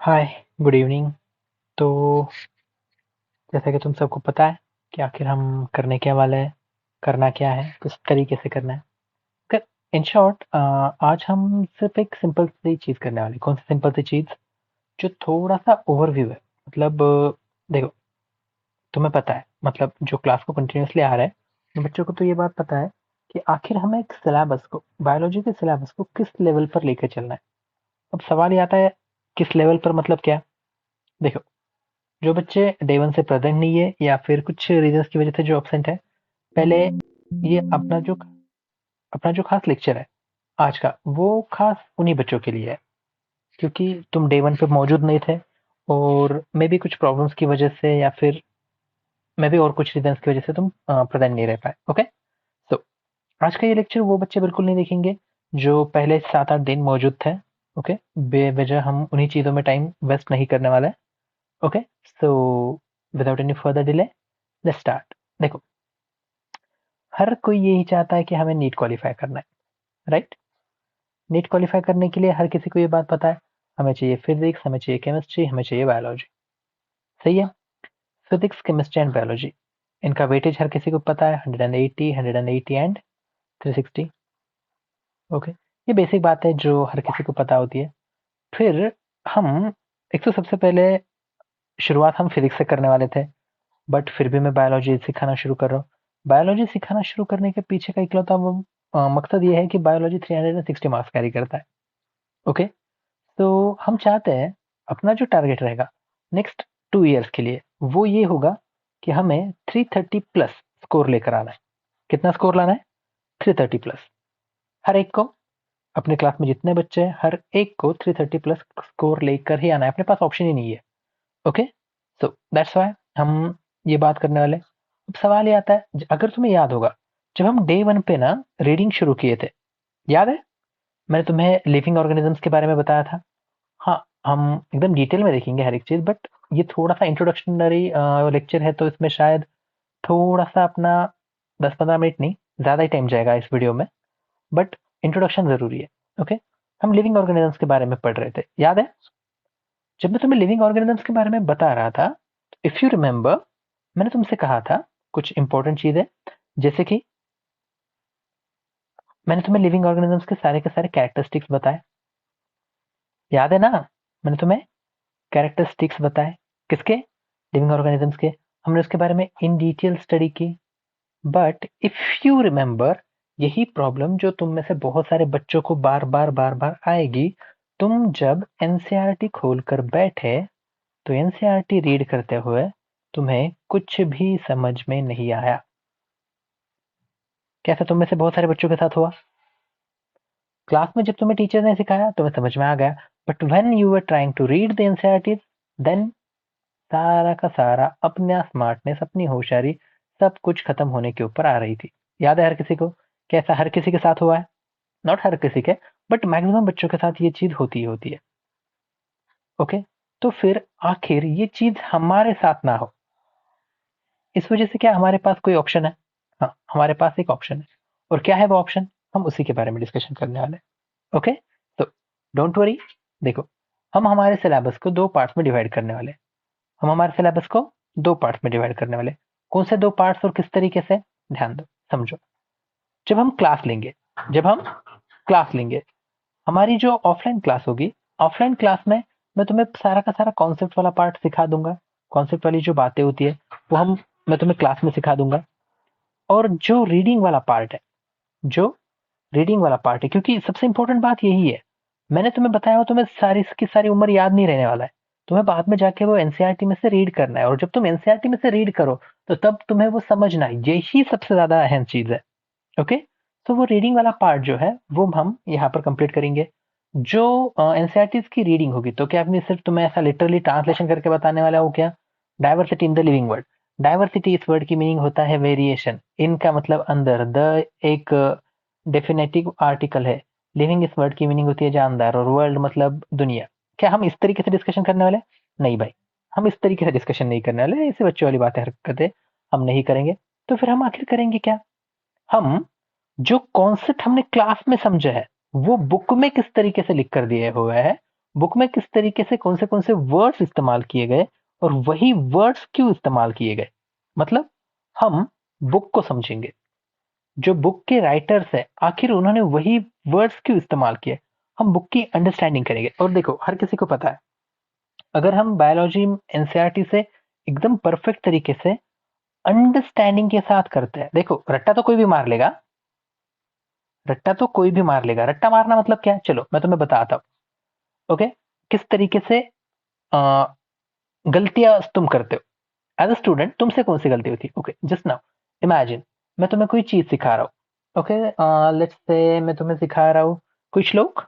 हाय, good evening. तो जैसा कि तुम सबको पता है कि आखिर हम करने क्या वाले हैं, करना क्या है, किस तरीके से करना है। कर इन शॉर्ट आज हम सिर्फ एक सिंपल सी चीज़ करने वाले हैं। कौन सी सिंपल सी चीज़? जो थोड़ा-सा ओवरव्यू है। मतलब देखो, तुम्हें पता है मतलब जो क्लास को कंटिन्यूअसली आ रहा है, उन बच्चों को तो ये बात पता है कि आखिर हमें एक सिलेबस को, बायोलॉजी के सिलेबस को किस लेवल पर लेकर चलना है। अब सवाल ये आता है, किस लेवल पर मतलब क्या? देखो, जो बच्चे डे वन से प्रेजेंट नहीं है या फिर कुछ रीजंस की वजह से जो एब्सेंट है, पहले ये अपना जो खास लेक्चर है आज का, वो खास उन्हीं बच्चों के लिए है, क्योंकि तुम डे वन पे मौजूद नहीं थे और मे बी कुछ प्रॉब्लम्स की वजह से या फिर मे बी और कुछ रीजंस की वजह से तुम प्रेजेंट नहीं रह पाए। ओके, तो आज का ये लेक्चर वो बच्चे बिल्कुल नहीं देखेंगे जो पहले 7-8 दिन मौजूद थे। ओके, बेवजह हम उन्हीं चीज़ों में टाइम वेस्ट नहीं करने वाला है। Okay, so without any further delay let's start. देखो, हर कोई यही चाहता है कि हमें नीट क्वालिफाई करना है, राइट? नीट क्वालिफाई करने के लिए हर किसी को ये बात पता है, हमें चाहिए फिजिक्स, हमें चाहिए केमिस्ट्री, हमें चाहिए बायोलॉजी। सही है? फिजिक्स, केमिस्ट्री एंड बायोलॉजी, इनका वेटेज हर किसी को पता है, 180, 180 एंड 360। ओके, ये बेसिक बात है जो हर किसी को पता होती है। फिर हम एक तो सबसे पहले शुरुआत हम फिजिक्स से करने वाले थे, बट फिर भी मैं बायोलॉजी सिखाना शुरू कर रहा हूँ। बायोलॉजी सिखाना शुरू करने के पीछे का इकलौता वो मकसद ये है कि बायोलॉजी 360 मार्क्स कैरी करता है। ओके, तो हम चाहते हैं अपना जो टारगेट रहेगा नेक्स्ट 2 इयर्स के लिए, वो ये होगा कि हमें 330 प्लस स्कोर लेकर आना है। कितना स्कोर लाना है? 330 प्लस। हर एक को, अपने क्लास में जितने बच्चे हैं हर एक को 330 प्लस स्कोर लेकर ही आना है, अपने पास ऑप्शन ही नहीं है। ओके, सो दैट्स व्हाई हम ये बात करने वाले हैं। अब सवाल ये आता है, अगर तुम्हें याद होगा, जब हम डे वन पे ना रीडिंग शुरू किए थे, याद है? मैंने तुम्हें लिविंग ऑर्गेनिजम्स के बारे में बताया था। हाँ, हम एकदम डिटेल में देखेंगे हर एक चीज, बट ये थोड़ा सा इंट्रोडक्शनरी लेक्चर है, तो इसमें शायद थोड़ा सा अपना 10-15 मिनट नहीं, ज्यादा ही टाइम जाएगा इस वीडियो में, बट इंट्रोडक्शन जरूरी है। ओके, हम लिविंग ऑर्गेनिजम्स के बारे में पढ़ रहे थे, याद है? जब मैं तुम्हें लिविंग ऑर्गेनिजम्स के बारे में बता रहा था, इफ यू रिमेम्बर, मैंने तुमसे कहा था कुछ इंपॉर्टेंट चीजें, जैसे कि मैंने तुम्हें लिविंग ऑर्गेनिजम्स के सारे कैरेक्टरिस्टिक्स बताए, याद है ना? मैंने तुम्हें कैरेक्टरिस्टिक्स बताए, किसके? लिविंग ऑर्गेनिजम्स के। हमने उसके बारे में इन डिटेल स्टडी की। बट इफ यू रिमेम्बर, यही प्रॉब्लम जो तुम में से बहुत सारे बच्चों को बार बार आएगी, तुम जब एनसीईआरटी खोलकर बैठे तो एनसीईआरटी रीड करते हुए तुम्हें कुछ भी समझ में नहीं आया। कैसा तुम में से बहुत सारे बच्चों के साथ हुआ? क्लास में जब तुम्हें टीचर ने सिखाया तुम्हें समझ में आ गया, but when you were trying to read the NCERTs, then सारा का सारा अपना स्मार्टनेस, अपनी होशियारी, सब कुछ खत्म होने के ऊपर आ रही थी। याद है हर किसी को? कैसा हर किसी के साथ हुआ है? नॉट हर किसी के, बट मैक्सिमम बच्चों के साथ ये चीज होती ही होती है। ओके, तो फिर आखिर ये चीज हमारे साथ ना हो, इस वजह से क्या हमारे पास कोई ऑप्शन है? हाँ, हमारे पास एक ऑप्शन है। और क्या है वो ऑप्शन? हम उसी के बारे में डिस्कशन करने वाले हैं। ओके, तो डोंट वरी। देखो, हम हमारे सिलेबस को दो पार्ट्स में डिवाइड करने वाले हैं। हम हमारे सिलेबस को दो पार्ट्स में डिवाइड करने वाले हैं। कौन से दो पार्ट्स और किस तरीके से? ध्यान दो, समझो। जब हम क्लास लेंगे, जब हम क्लास लेंगे, हमारी जो ऑफलाइन क्लास होगी, ऑफलाइन क्लास में मैं तुम्हें सारा का सारा कॉन्सेप्ट वाला पार्ट सिखा दूंगा। कॉन्सेप्ट वाली जो बातें होती है वो मैं तुम्हें क्लास में सिखा दूंगा। और जो रीडिंग वाला पार्ट है, जो रीडिंग वाला पार्ट है, क्योंकि सबसे इंपॉर्टेंट बात यही है, मैंने तुम्हें बताया हो, तुम्हें सारी की सारी उम्र याद नहीं रहने वाला है। तुम्हें बाद में जाके वो एनसीईआरटी में से रीड करना है, और जब तुम एनसीईआरटी में से रीड करो तो तब तुम्हें वो समझना है, यही सबसे ज्यादा अहम चीज है। ओके, तो वो रीडिंग वाला पार्ट जो है वो हम यहाँ पर कंप्लीट करेंगे। जो एनसीईआरटी की रीडिंग होगी, तो क्या आपने सिर्फ तुम्हें ऐसा लिटरली ट्रांसलेशन करके बताने वाला हो क्या? Diversity in the living word. Diversity इस वर्ड की मीनिंग होता है वेरिएशन, इनका मतलब अंदर, द एक डेफिनेटिव आर्टिकल है। लिविंग इस वर्ड की मीनिंग होती है जानदार, और वर्ल्ड मतलब दुनिया। क्या हम इस तरीके से डिस्कशन करने वाले? नहीं भाई, हम इस तरीके से डिस्कशन नहीं करने वाले, ऐसे बच्चों वाली बातें हरकतें हम नहीं करेंगे। तो फिर हम आखिर करेंगे क्या? हम जो कॉन्सेप्ट हमने क्लास में समझा है वो बुक में किस तरीके से लिख कर दिए हुए हैं, बुक में किस तरीके से कौन से वर्ड्स इस्तेमाल किए गए और वही वर्ड्स क्यों इस्तेमाल किए गए। मतलब हम बुक को समझेंगे, जो बुक के राइटर्स है आखिर उन्होंने वही वर्ड्स क्यों इस्तेमाल किए, हम बुक की अंडरस्टैंडिंग करेंगे। और देखो हर किसी को पता है, अगर हम बायोलॉजी एनसीईआरटी से एकदम परफेक्ट तरीके से अंडरस्टैंडिंग के साथ करते हैं, देखो रट्टा तो कोई भी मार लेगा, रट्टा तो कोई भी मार लेगा। रट्टा मारना मतलब क्या है, चलो मैं तुम्हें बताता हूँ। ओके, किस तरीके से गलतियां तुम करते हो एज अ स्टूडेंट, तुमसे कौन सी गलती होती है। ओके, जस्ट नाउ इमेजिन मैं तुम्हें कोई चीज सिखा रहा हूँ। ओके, लेट्स से मैं तुम्हें सिखा रहा हूँ कोई श्लोक।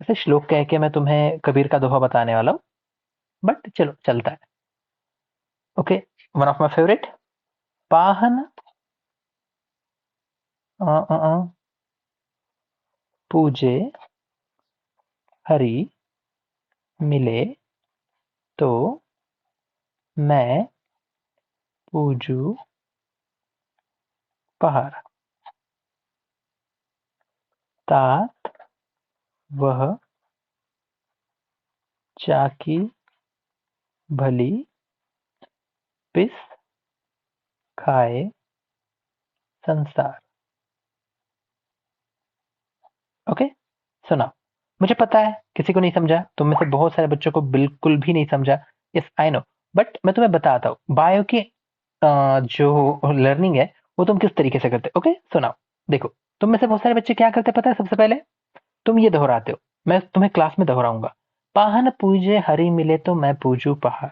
ऐसे श्लोक कह के मैं तुम्हें कबीर का दोहा बताने वाला हूँ, बट चलो चलता है। Okay, one of my favourite, पाहन अ, अ, अ, पूजे हरि मिले तो मैं पूजू पहाड़, तात वह चाकी भली पिस खाए संसार। ओके, सुना। मुझे पता है किसी को नहीं समझा, तुम में से बहुत सारे बच्चों को बिल्कुल भी नहीं समझा। यस आई नो, बट मैं तुम्हें बताता हूँ बायो की जो लर्निंग है वो तुम किस तरीके से करते हो। ओके सुनाओ, देखो तुम में से बहुत सारे बच्चे क्या करते हैं पता है, सबसे पहले तुम ये दोहराते हो, मैं तुम्हें क्लास में दोहराऊंगा, पाहन पूजे हरि मिले तो मैं पूजू पहाड़।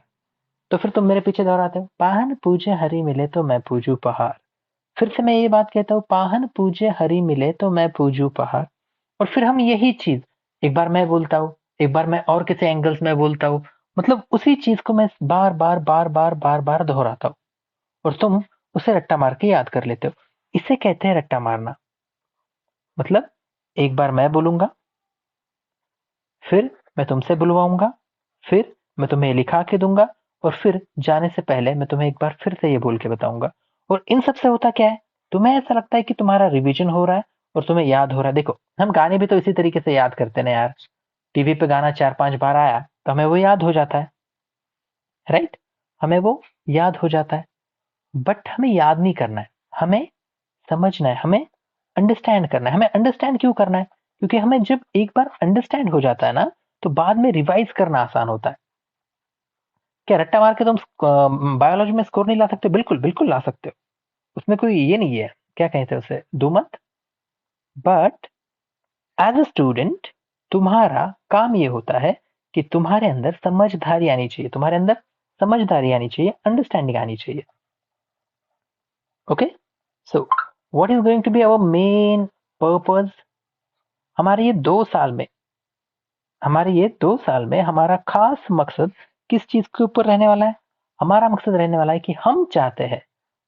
तो फिर तुम मेरे पीछे दोहराते हो, पाहन पूजे हरि मिले तो मैं पूजू पहाड़। फिर से मैं ये बात कहता हूँ, पाहन पूजे हरि मिले तो मैं पूजू पहाड़। और फिर हम यही चीज एक बार मैं बोलता हूँ, एक बार मैं और किसी एंगल्स में बोलता हूँ, मतलब उसी चीज को मैं बार बार बार बार बार बार दोहराता हूँ और तुम उसे रट्टा मार के याद कर लेते हो। इसे कहते हैं रट्टा मारना। मतलब एक बार मैं बोलूंगा, फिर मैं तुमसे बुलवाऊंगा, फिर मैं तुम्हें लिखा के दूंगा, और फिर जाने से पहले मैं तुम्हें एक बार फिर से ये बोल के बताऊंगा। और इन सब से होता क्या है, तुम्हें ऐसा लगता है कि तुम्हारा रिवीजन हो रहा है और तुम्हें याद हो रहा है। देखो हम गाने भी तो इसी तरीके से याद करते ना यार, टीवी पे गाना 4-5 बार आया तो हमें वो याद हो जाता है, राइट, हमें वो याद हो जाता है। बट हमें याद नहीं करना है, हमें समझना है, हमें अंडरस्टैंड करना है। हमें अंडरस्टैंड क्यों करना है, क्योंकि हमें जब एक बार अंडरस्टैंड हो जाता है ना, तो बाद में रिवाइज करना आसान होता है। क्या रट्टा मार के तुम बायोलॉजी में स्कोर नहीं ला सकते, बिल्कुल बिल्कुल ला सकते हो, उसमें कोई ये नहीं है, क्या कहते हैं उसे, दो मत। बट एज अ स्टूडेंट तुम्हारा काम ये होता है कि तुम्हारे अंदर समझदारी आनी चाहिए, तुम्हारे अंदर समझदारी आनी चाहिए, अंडरस्टैंडिंग आनी चाहिए। Okay, so what is going to be our main purpose, हमारे ये 2 साल में, हमारे ये 2 साल में हमारा खास मकसद किस चीज के ऊपर रहने वाला है। हमारा मकसद रहने वाला है कि हम चाहते हैं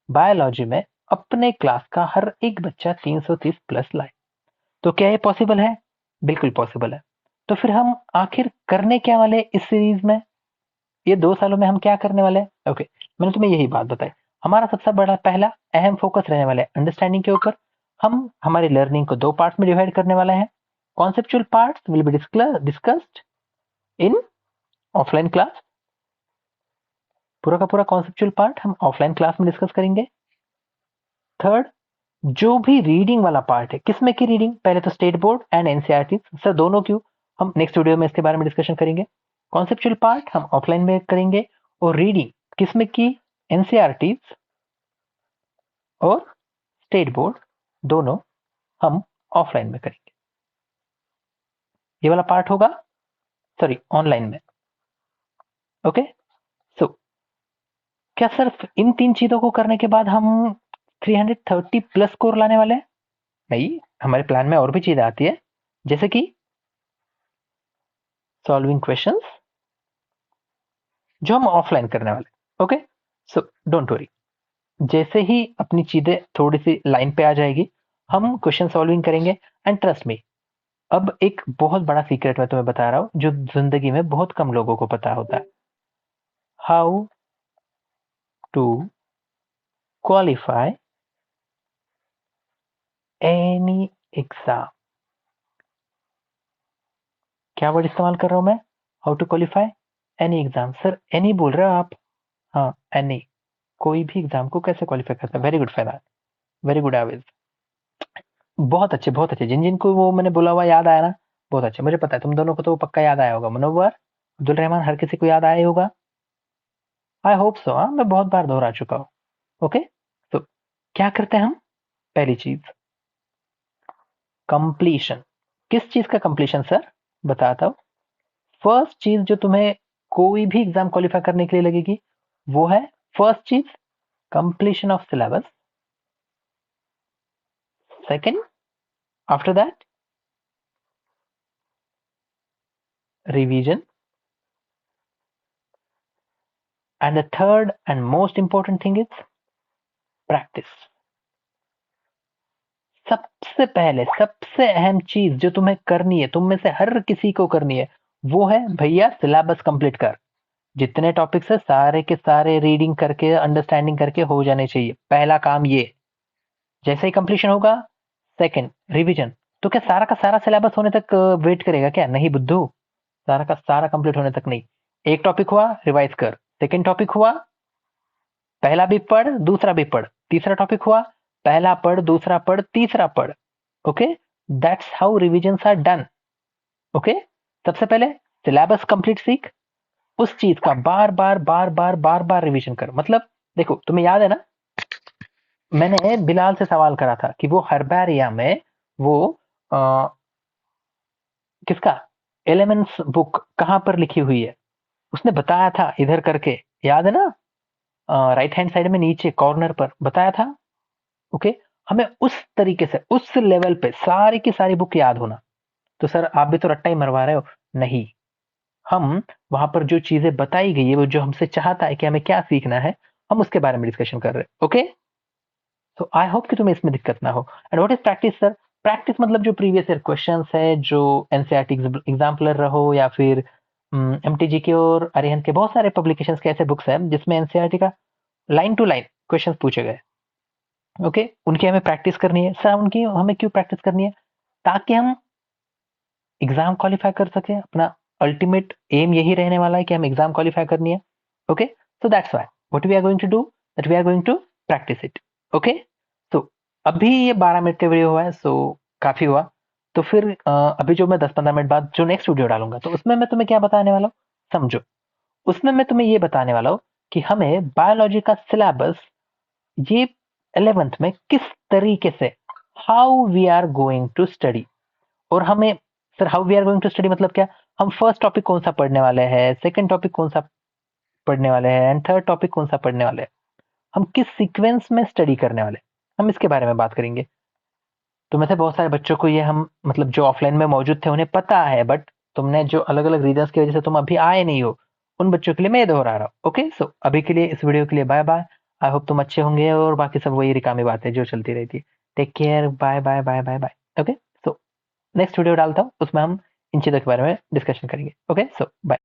बायोलॉजी में अपने क्लास का हर एक बच्चा 330 प्लस लाए। तो क्या ये पॉसिबल है, बिल्कुल पॉसिबल है। तो फिर हम आखिर करने क्या वाले इस सीरीज में, ये 2 सालों में हम क्या करने वाले हैं। ओके, मैंने तुम्हें यही बात बताई, हमारा सबसे बड़ा पहला अहम फोकस रहने वाला है अंडरस्टैंडिंग के ऊपर। हम हमारी लर्निंग को 2 पार्ट्स में डिवाइड करने वाले हैं। Conceptual parts will be discussed in offline class, पूरा का पूरा कॉन्सेप्चुअल पार्ट हम ऑफलाइन क्लास में डिस्कस करेंगे। थर्ड, जो भी रीडिंग वाला पार्ट है, किसमें की रीडिंग, पहले तो state board and NCERT sir दोनों क्यों, हम नेक्स्ट वीडियो में इसके बारे में डिस्कशन करेंगे। कॉन्सेप्चुअल पार्ट हम ऑफलाइन में करेंगे, और रीडिंग किसमें की, एनसीईआरटी और स्टेट बोर्ड दोनों हम ऑफलाइन में करेंगे। ये वाला पार्ट होगा, सॉरी, ऑनलाइन में। ओके, सो क्या सिर्फ इन 3 चीजों को करने के बाद हम 330 प्लस स्कोर लाने वाले हैं, नहीं, हमारे प्लान में और भी चीजें आती है, जैसे कि सॉल्विंग क्वेश्चंस, जो हम ऑफलाइन करने वाले। ओके, सो डोंट वरी, जैसे ही अपनी चीजें थोड़ी सी लाइन पे आ जाएगी हम क्वेश्चन सॉल्विंग करेंगे। एंड ट्रस्ट मी, अब एक बहुत बड़ा सीक्रेट मैं तुम्हें बता रहा हूँ जो जिंदगी में बहुत कम लोगों को पता होता है, how to qualify any exam. क्या वर्ड इस्तेमाल कर रहा हूं मैं? How to qualify any exam. Sir any बोल रहे हो आप? हाँ, एनी, कोई भी एग्जाम को कैसे क्वालिफाई करता है। वेरी गुड फैदा, वेरी गुड आवेज, बहुत अच्छे बहुत अच्छे। जिन जिन को वो मैंने बोला हुआ याद आया ना, बहुत अच्छे। मुझे पता है तुम दोनों को तो वो पक्का याद आया होगा। मनोवर, अब्दुल रहमान, हर किसी को याद आया ही होगा। I hope so. हाँ, मैं बहुत बार दोहरा चुका हूँ। ओके, तो क्या करते हैं हम? पहली चीज, कंप्लीशन। किस चीज का कंप्लीशन सर? बताता हूँ। फर्स्ट चीज जो तुम्हें कोई भी एग्जाम क्वालिफाई करने के लिए लगेगी, वो है फर्स्ट चीज completion of syllabus. Second, after that revision, and the third and most important thing is practice. सबसे पहले सबसे अहम चीज जो तुम्हें करनी है, तुम में से हर किसी को करनी है, वो है भैया सिलेबस कंप्लीट कर। जितने टॉपिक्स है सारे के सारे रीडिंग करके, अंडरस्टैंडिंग करके हो जाने चाहिए। पहला काम ये। जैसे ही कंप्लीशन होगा, सेकंड रिवीजन। तो क्या सारा का सारा सिलेबस होने तक वेट करेगा क्या? नहीं बुद्धू, सारा का सारा कंप्लीट होने तक नहीं। एक टॉपिक हुआ, रिवाइज कर। सेकंड टॉपिक हुआ, पहला भी पढ़ दूसरा भी पढ़। तीसरा टॉपिक हुआ, पहला पढ़ दूसरा पढ़ तीसरा पढ़। Okay, that's how revisions are done. Okay, सबसे पहले सिलेबस कंप्लीट सीख, उस चीज का बार बार बार बार बार बार रिवीजन कर। मतलब देखो, तुम्हें याद है ना, मैंने बिलाल से सवाल करा था कि वो हर्बैरिया में वो आ, किसका एलिमेंट्स बुक कहाँ पर लिखी हुई है, उसने बताया था इधर करके, याद है ना? राइट हैंड साइड में नीचे कॉर्नर पर बताया था। ओके, हमें उस तरीके से उस लेवल पे सारी की सारी बुक याद होना। तो सर आप भी तो रट्टा ही मरवा रहे हो। नहीं, हम वहां पर जो चीजें बताई गई है, वो जो हमसे चाहता है कि हमें क्या सीखना है, हम उसके बारे में डिस्कशन कर रहे हैं। ओके, तो आई होप कि तुम्हें इसमें दिक्कत ना हो। And what is practice sir? Practice मतलब जो प्रीवियस ईयर क्वेश्चंस है, जो एनसीईआरटी एग्जाम्पलर रहो या फिर एमटीजी के और अरिहंत के बहुत सारे पब्लिकेशंस के ऐसे बुक्स हैं जिसमें एनसीईआरटी का लाइन टू लाइन क्वेश्चंस पूछे गए। ओके, उनकी हमें प्रैक्टिस करनी है। सर उनकी हमें क्यों प्रैक्टिस करनी है? ताकि हम एग्जाम क्वालिफाई कर सके। अपना अल्टीमेट एम यही रहने वाला है कि हम एग्जाम क्वालिफाई करनी है। Okay, so that's why what we are going to do, that we are going to practice it. Okay, तो अभी ये 12 मिनट का वीडियो हुआ है, सो काफी हुआ। तो फिर अभी जो मैं 10-15 मिनट बाद जो नेक्स्ट वीडियो डालूंगा, तो उसमें मैं तुम्हें क्या बताने वाला हूँ समझो। उसमें मैं तुम्हें ये बताने वाला हूँ कि हमें बायोलॉजी का सिलेबस ये 11th में किस तरीके से, how we are going to study. और हमें, sir how we are going to study मतलब क्या? हम फर्स्ट टॉपिक कौन सा पढ़ने वाले हैं, सेकंड टॉपिक कौन सा पढ़ने वाले हैं, एंड थर्ड टॉपिक कौन सा पढ़ने वाले हैं, हम किस सीक्वेंस में स्टडी करने वाले हैं, हम इसके बारे में बात करेंगे। तो में से बहुत सारे बच्चों को ये हम मतलब जो ऑफलाइन में मौजूद थे उन्हें पता है, बट तुमने जो अलग अलग रीजंस की वजह से तुम अभी आए नहीं हो, उन बच्चों के लिए मैं ये दोहरा रहा हूँ। ओके, सो अभी के लिए इस वीडियो के लिए बाय बाय। आई होप तुम अच्छे होंगे, और बाकी सब वही रिकामी बातें जो चलती रहती है। Take care, bye bye bye bye bye. Okay, so next video डालता हूँ, उसमें हम इन चीज़ों के बारे में डिस्कशन करेंगे। ओके, सो बाय।